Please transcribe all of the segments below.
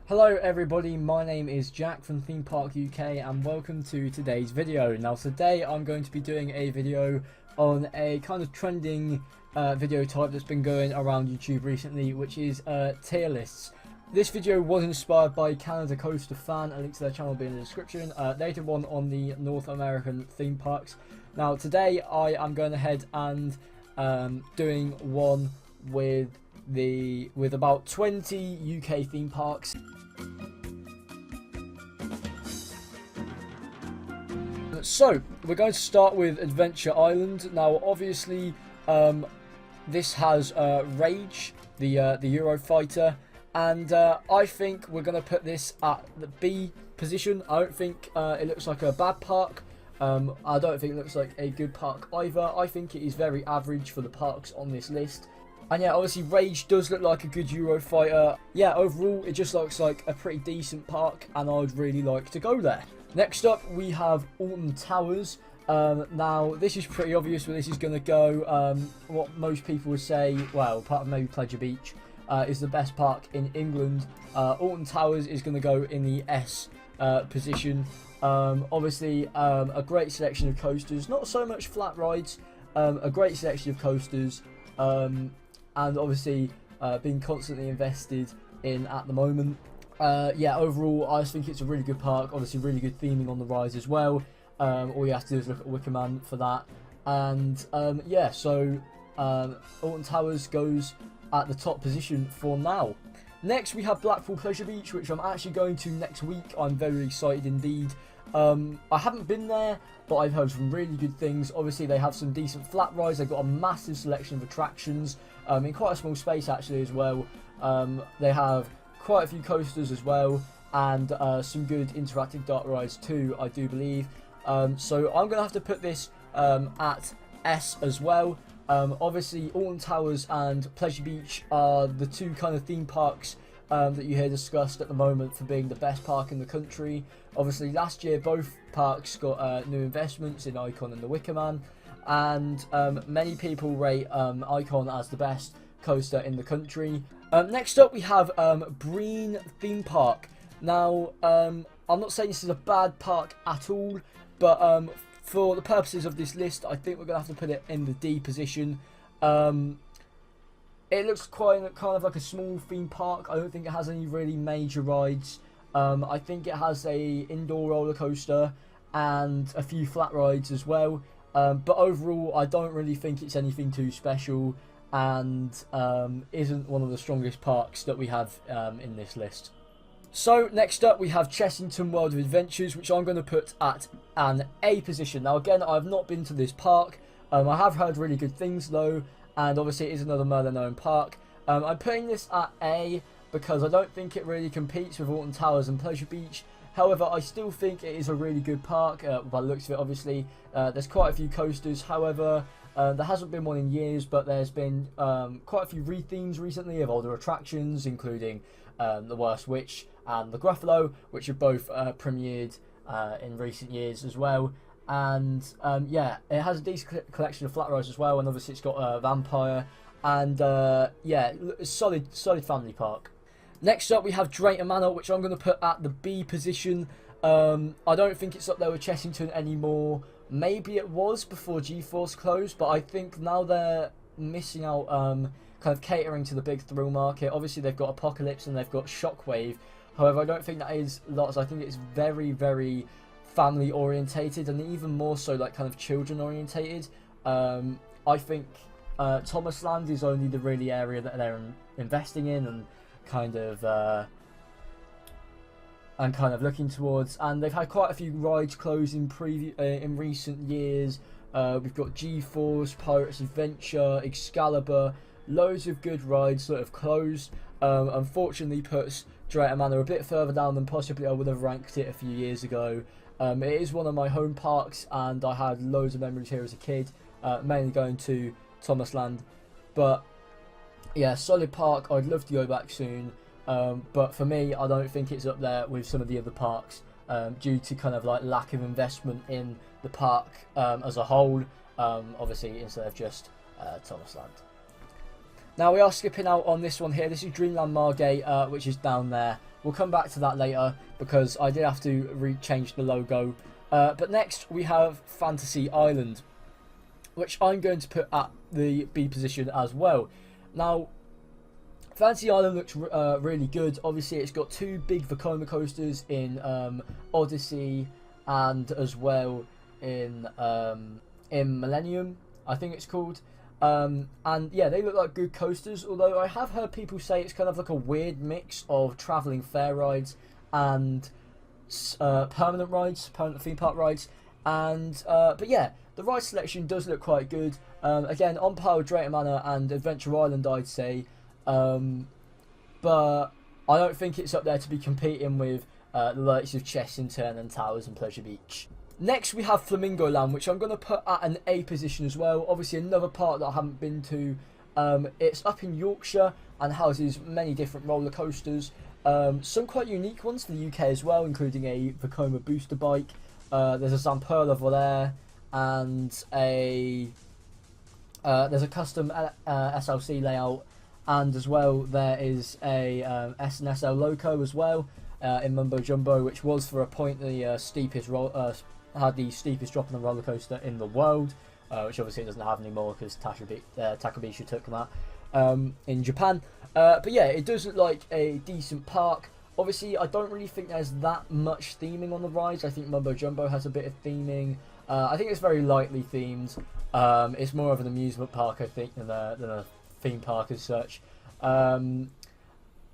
Hello everybody, my name is Jack from Theme Park UK and welcome to today's video. Now today I'm going to be doing a video on a kind of trending video type that's been going around YouTube recently, which is tier lists. This video was inspired by Canada Coaster Fan, a link to their channel will be in the description. They did one on the North American theme parks. Now today I am going ahead and doing one with about 20 UK theme parks. So we're going to start with Adventure Island. Now obviously this has Rage, the Eurofighter, and I think we're going to put this at the B position. I don't think it looks like a bad park. I don't think it looks like a good park either. I think it is very average for the parks on this list. And yeah, obviously Rage does look like a good Eurofighter. Yeah, overall it just looks like a pretty decent park and I'd really like to go there. Next up we have Alton Towers. Now this is pretty obvious where this is going to go. What most people would say, well, apart from maybe Pleasure Beach, is the best park in England. Alton Towers is going to go in the S position. Obviously a great selection of coasters, not so much flat rides, a great selection of coasters, and obviously being constantly invested in at the moment. Yeah, overall I just think it's a really good park, obviously really good theming on the rides as well. All you have to do is look at Wicker Man for that. And yeah, so Alton Towers goes at the top position for now. Next we have Blackpool Pleasure Beach, which I'm actually going to next week. I'm very excited indeed. I haven't been there, but I've heard some really good things. Obviously they have some decent flat rides, they've got a massive selection of attractions, in quite a small space actually as well. They have quite a few coasters as well, and some good interactive dark rides too, I do believe. So I'm going to have to put this at S as well. Obviously Alton Towers and Pleasure Beach are the two kind of theme parks that you hear discussed at the moment for being the best park in the country. Obviously last year both parks got new investments in Icon and the Wicker Man, and many people rate Icon as the best coaster in the country. Next up we have Breen Theme Park. Now I'm not saying this is a bad park at all, but for the purposes of this list I think we're going to have to put it in the D position. It looks quite kind of like a small theme park. I don't think it has any really major rides. I think it has a indoor roller coaster and a few flat rides as well. But overall I don't really think it's anything too special, and isn't one of the strongest parks that we have in this list. So next up we have Chessington World of Adventures, which I'm going to put at an A position. Now again, I've not been to this park. I have heard really good things though, and obviously it is another Merlin owned park. I'm putting this at A because I don't think it really competes with Alton Towers and Pleasure Beach. However, I still think it is a really good park. By the looks of it, obviously there's quite a few coasters. However, there hasn't been one in years, but there's been quite a few rethemes recently of older attractions, including the Worst Witch and the Gruffalo, which have both premiered in recent years as well. And yeah, it has a decent collection of flat rides as well, and obviously it's got a vampire, and yeah, solid family park. Next up we have Drayton Manor, which I'm going to put at the B position. I don't think it's up there with Chessington anymore. Maybe it was before G-Force closed, but I think now they're missing out, kind of catering to the big thrill market. Obviously they've got Apocalypse and they've got Shockwave. However, I don't think that is lots. I think it's very, very family orientated, and even more so like kind of children orientated. I think Thomas Land is only the really area that they're investing in and kind of looking towards. And they've had quite a few rides close in recent years. We've got G-Force, Pirates Adventure, Excalibur, loads of good rides that have closed. Unfortunately puts Drayton Manor a bit further down than possibly I would have ranked it a few years ago. It is one of my home parks and I had loads of memories here as a kid, mainly going to Thomas Land. But yeah, solid park, I'd love to go back soon, but for me I don't think it's up there with some of the other parks, due to kind of like lack of investment in the park as a whole, obviously instead of just Thomas Land. Now we are skipping out on this one here. This is Dreamland Margate, which is down there. we'll come back to that later because I did have to change the logo. But next we have Fantasy Island, which I'm going to put at the B position as well. Now, Fantasy Island looks really good. Obviously, it's got 2 big Vekoma coasters in Odyssey and as well in Millennium, I think it's called. And yeah, they look like good coasters, although I have heard people say it's kind of like a weird mix of travelling fair rides and permanent theme park rides. And but yeah, the ride selection does look quite good. Again, on par with Drayton Manor and Adventure Island, I'd say. But I don't think it's up there to be competing with the likes of Chessington and Towers and Pleasure Beach. Next we have Flamingo Land, which I'm going to put at an A position as well. Obviously another park that I haven't been to. It's up in Yorkshire and houses many different roller coasters. Some quite unique ones for the UK as well, including a Vekoma booster bike. There's a Zamperla Volaire and there's a custom SLC layout, and as well there is a S&SL Loco as well in Mumbo Jumbo, which was for a point the steepest had the steepest drop on the roller coaster in the world, which obviously it doesn't have anymore because Takabisha took them out in Japan. But yeah, it does look like a decent park. Obviously, I don't really think there's that much theming on the rides. I think Mumbo Jumbo has a bit of theming. I think it's very lightly themed. It's more of an amusement park, I think, than a theme park as such. And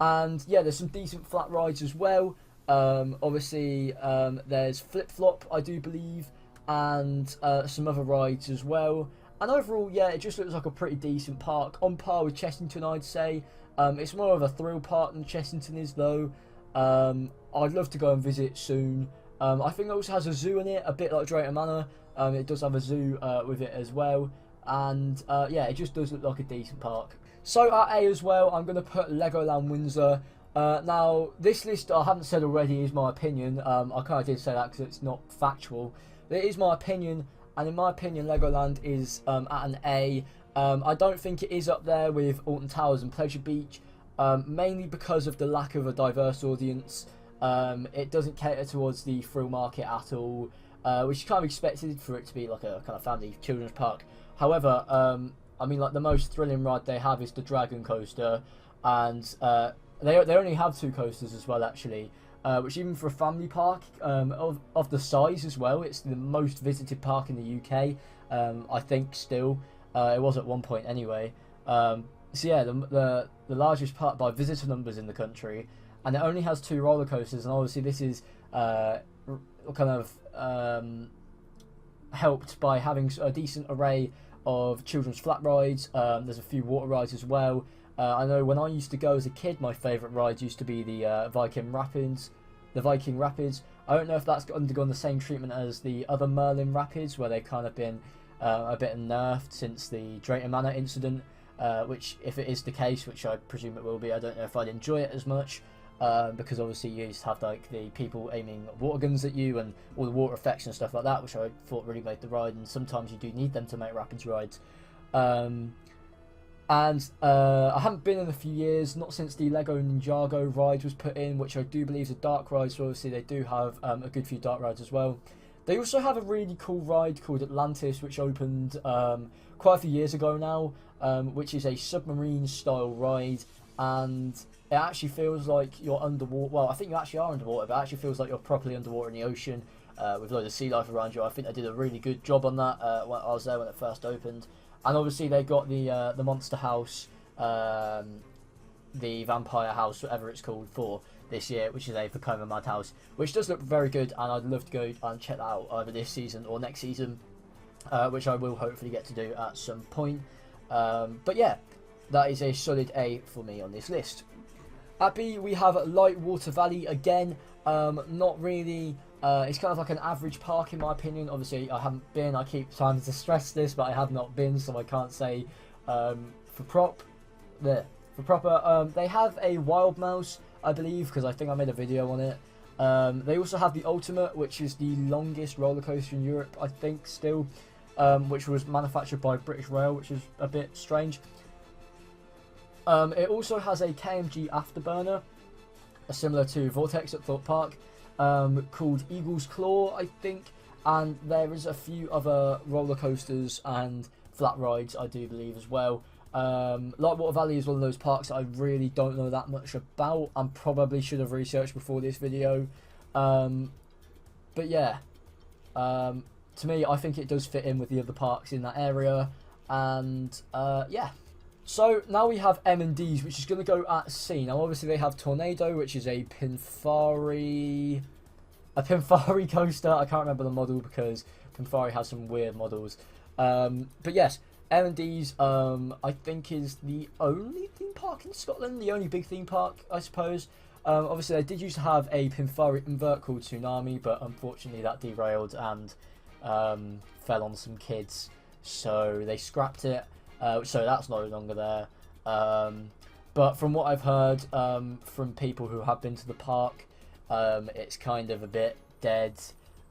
yeah, there's some decent flat rides as well. Obviously, there's Flip Flop, I do believe, and some other rides as well. And overall, yeah, it just looks like a pretty decent park, on par with Chessington, I'd say. It's more of a thrill park than Chessington is, though. I'd love to go and visit soon. I think it also has a zoo in it, a bit like Drayton Manor. It does have a zoo with it as well. And yeah, it just does look like a decent park. So at A as well, I'm going to put Legoland Windsor. Now, this list, I haven't said already, is my opinion. I kind of did say that because it's not factual. It is my opinion, and in my opinion, Legoland is at an A. I don't think it is up there with Alton Towers and Pleasure Beach, mainly because of the lack of a diverse audience. It doesn't cater towards the thrill market at all, which is kind of expected for it to be like a kind of family children's park. However, I mean, like, the most thrilling ride they have is the Dragon Coaster, and they only have 2 coasters as well, actually, which even for a family park of the size as well, it's the most visited park in the UK, I think still. It was at one point anyway. So yeah, the largest park by visitor numbers in the country, and it only has 2 roller coasters, and obviously this is kind of helped by having a decent array of children's flat rides. There's a few water rides as well. I know when I used to go as a kid, my favourite rides used to be the Viking Rapids. I don't know if that's undergone the same treatment as the other Merlin Rapids, where they've kind of been a bit nerfed since the Drayton Manor incident, which, if it is the case, which I presume it will be, I don't know if I'd enjoy it as much, because obviously you used to have like the people aiming water guns at you and all the water effects and stuff like that, which I thought really made the ride, and sometimes you do need them to make rapids rides. And I haven't been in a few years, not since the Lego Ninjago ride was put in, which I do believe is a dark ride, so obviously they do have a good few dark rides as well. They also have a really cool ride called Atlantis, which opened quite a few years ago now, which is a submarine style ride, and it actually feels like you're underwater. Well, I think you actually are underwater, but it actually feels like you're properly underwater in the ocean, with loads of sea life around you. I think they did a really good job on that when I was there when it first opened. And obviously they got the Monster House, the Vampire House, whatever it's called, for this year, which is a Vekoma Madhouse, which does look very good, and I'd love to go and check that out either this season or next season, which I will hopefully get to do at some point. But yeah, that is a solid A for me on this list. At B, we have Lightwater Valley again. Not really. It's kind of like an average park in my opinion. Obviously, I haven't been. I keep trying to stress this, but I have not been, so I can't say for proper. They have a Wild Mouse, I believe, because I think I made a video on it. They also have the Ultimate, which is the longest roller coaster in Europe, I think, still, which was manufactured by British Rail, which is a bit strange. It also has a KMG Afterburner, similar to Vortex at Thorpe Park, called Eagle's Claw, I think. And there is a few other roller coasters and flat rides, I do believe, as well. Lightwater Valley is one of those parks that I really don't know that much about, and probably should have researched before this video. But yeah, to me, I think it does fit in with the other parks in that area, and yeah. So now we have M&D's, which is going to go at sea. Now obviously they have Tornado, which is a Pinfari coaster. I can't remember the model because Pinfari has some weird models. But yes, M&D's I think is the only theme park in Scotland, the only big theme park, I suppose. Obviously they did used to have a Pinfari invert called Tsunami, but unfortunately that derailed and fell on some kids, so they scrapped it. So that's no longer there. But from what I've heard from people who have been to the park, it's kind of a bit dead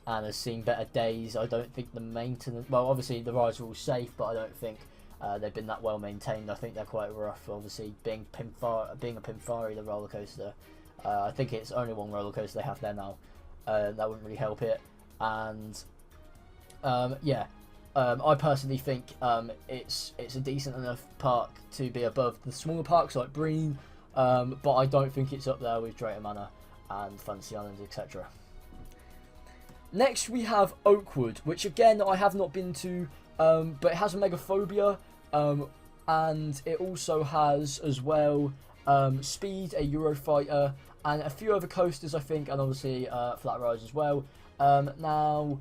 and has seen better days. I don't think the maintenance... Well, obviously the rides are all safe, but I don't think they've been that well maintained. I think they're quite rough, obviously, being a Pinfari, the roller coaster. I think it's only one roller coaster they have there now. That wouldn't really help it. And yeah, I personally think it's a decent enough park to be above the smaller parks like Breen, but I don't think it's up there with Drayton Manor and Fantasy Island, etc. Next we have Oakwood, which again I have not been to, but it has a Megaphobia, and it also has as well Speed, a Eurofighter, and a few other coasters I think, and obviously flat rides as well. Now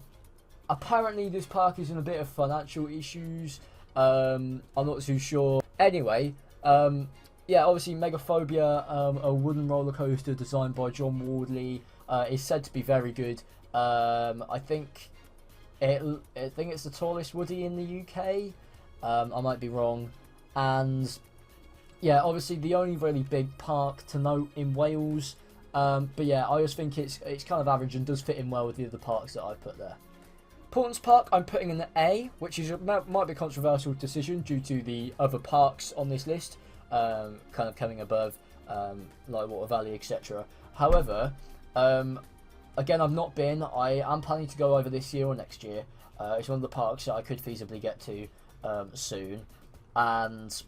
apparently this park is in a bit of financial issues. I'm not too sure. Anyway, yeah, obviously Megaphobia, a wooden roller coaster designed by John Wardley, is said to be very good. I think it's the tallest woody in the UK. I might be wrong. And yeah, obviously the only really big park to note in Wales. But yeah, I just think it's kind of average and does fit in well with the other parks that I put there. Portland's Park I'm putting in the A, which is might be a controversial decision due to the other parks on this list, kind of coming above Lightwater Valley, etc. However, again, I've not been. I am planning to go over this year or next year. It's one of the parks that I could feasibly get to soon, and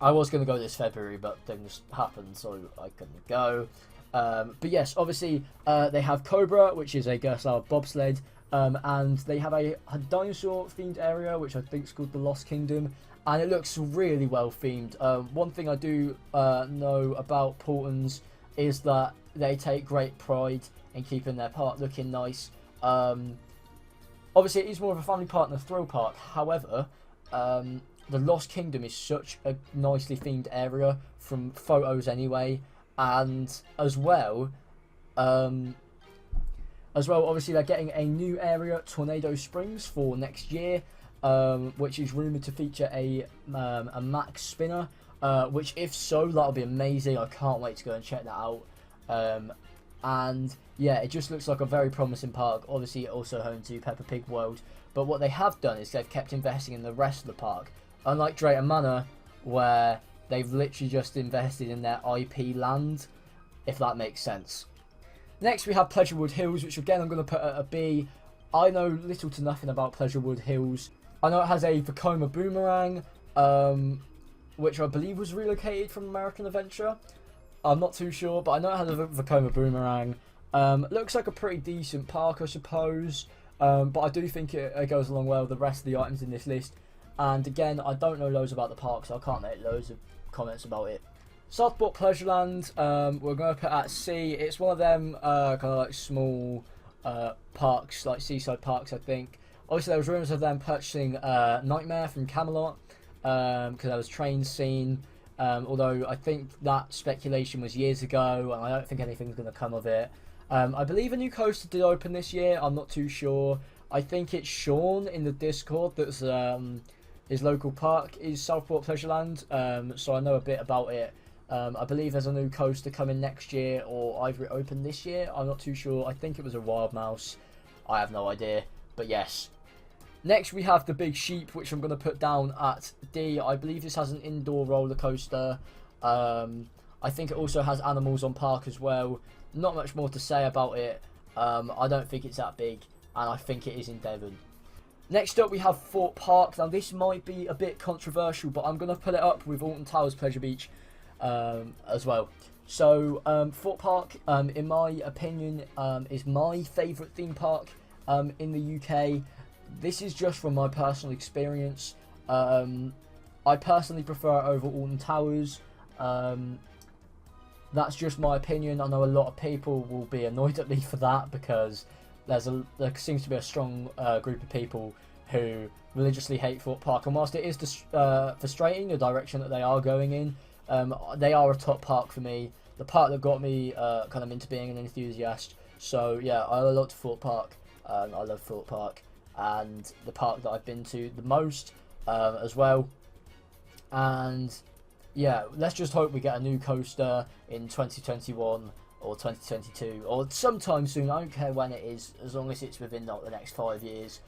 I was going to go this February, but things happened, so I couldn't go. But yes, obviously they have Cobra, which is a Gerstlauer bobsled, and they have a dinosaur-themed area, which I think is called the Lost Kingdom, and it looks really well themed. One thing I do know about Portland's is that they take great pride in keeping their park looking nice. Obviously, it is more of a family park than a thrill park. However, the Lost Kingdom is such a nicely themed area from photos anyway, and as well, obviously they're getting a new area, Tornado Springs, for next year, which is rumoured to feature a max spinner, which if so, that'll be amazing. I can't wait to go and check that out. And yeah, it just looks like a very promising park. Obviously also home to Peppa Pig World, but what they have done is they've kept investing in the rest of the park, unlike Drayton Manor, where they've literally just invested in their IP land, if that makes sense. Next we have Pleasurewood Hills, which again I'm going to put at a B. I know little to nothing about Pleasurewood Hills. I know it has a Vekoma Boomerang, which I believe was relocated from American Adventure. I'm not too sure, but I know it has a Vekoma Boomerang. Looks like a pretty decent park, I suppose, but I do think it goes along well with the rest of the items in this list. And again, I don't know loads about the park, so I can't make loads of comments about it. Southport Pleasureland, we're going to put at C. It's one of them kind of like small parks, like seaside parks, I think. Obviously, there was rumours of them purchasing Nightmare from Camelot, because there was trains seen. Although I think that speculation was years ago, and I don't think anything's going to come of it. I believe a new coaster did open this year. I'm not too sure. I think it's Sean in the Discord that's his local park is Southport Pleasureland, so I know a bit about it. I believe there's a new coaster coming next year, or either it opened this year. I'm not too sure. I think it was a Wild Mouse. I have no idea, but yes. Next we have the Big Sheep, which I'm going to put down at D. I believe this has an indoor roller coaster. I I think it also has animals on park as well. Not much more to say about it. I don't think it's that big, and I think it is in Devon. Next up we have Thorpe Park. Now this might be a bit controversial, but I'm going to put it up with Alton Towers Pleasure Beach as well. So Thorpe Park, in my opinion, is my favourite theme park in the UK. This is just from my personal experience. I personally prefer it over Alton Towers. That's just my opinion. I know a lot of people will be annoyed at me for that, because there seems to be a strong group of people who religiously hate Thorpe Park. And whilst it is frustrating the direction that they are going in, they are a top park for me. The park that got me kind of into being an enthusiast. So yeah, I love Thorpe Park. I love Thorpe Park, and the park that I've been to the most as well. And yeah, let's just hope we get a new coaster in 2021 or 2022 or sometime soon. I don't care when it is, as long as it's within like the next 5 years.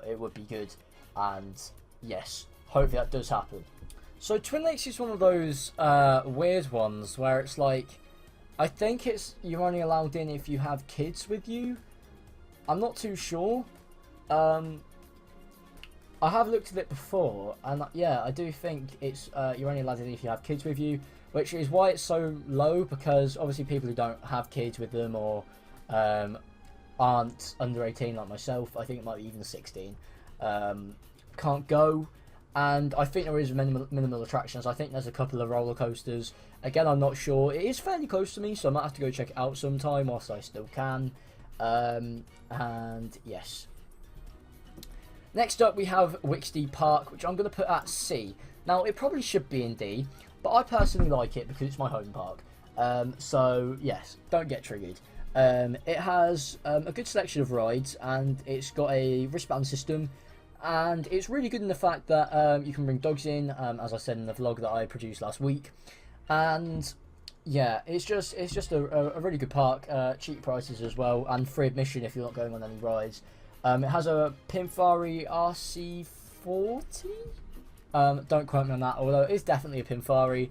It would be good, and yes, hopefully that does happen. So Twin Lakes is one of those weird ones where it's like, I think you're only allowed in if you have kids with you. I'm not too sure. I have looked at it before, and yeah, I do think it's you're only allowed in if you have kids with you, which is why it's so low, because obviously people who don't have kids with them or aren't under 18 like myself, I think it might be even 16, can't go. And I think there is minimal attractions. I think there's a couple of roller coasters. Again, I'm not sure. It is fairly close to me, so I might have to go check it out sometime whilst I still can. And yes. Next up, we have Wicks Park, which I'm going to put at C. Now, it probably should be in D, but I personally like it because it's my home park. So yes, don't get triggered. It has a good selection of rides, and it's got a wristband system. And it's really good in the fact that you can bring dogs in, as I said in the vlog that I produced last week. And yeah, it's just a really good park, cheap prices as well, and free admission if you're not going on any rides. It has a Pinfari RC40. Don't quote me on that, although it's definitely a Pinfari,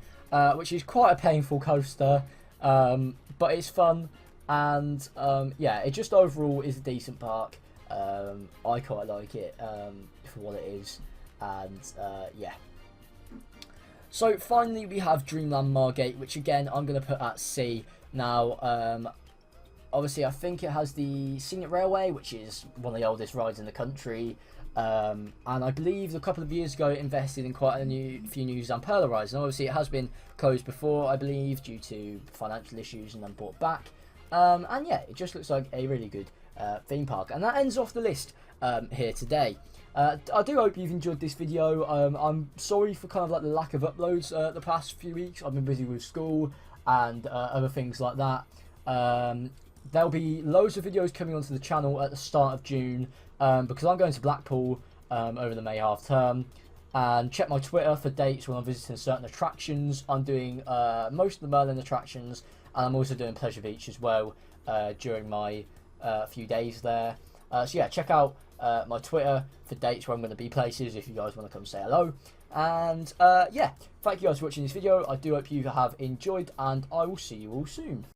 which is quite a painful coaster, but it's fun, and yeah, it just overall is a decent park. I quite like it for what it is, and yeah. So finally we have Dreamland Margate, which again I'm going to put at C. Now obviously I think it has the Scenic Railway, which is one of the oldest rides in the country, and I believe a couple of years ago it invested in quite a few new Zamperla rides, and obviously it has been closed before, I believe, due to financial issues and then brought back. And yeah, it just looks like a really good theme park. And that ends off the list here today. I do hope you've enjoyed this video. I'm sorry for kind of like the lack of uploads the past few weeks. I've been busy with school and other things like that. There'll be loads of videos coming onto the channel at the start of June, because I'm going to Blackpool over the May half term. And check my Twitter for dates when I'm visiting certain attractions. I'm doing most of the Merlin attractions, and I'm also doing Pleasure Beach as well during my few days there. So yeah, check out my Twitter for dates where I'm going to be places if you guys want to come say hello. And yeah, thank you guys for watching this video. I do hope you have enjoyed, and I will see you all soon.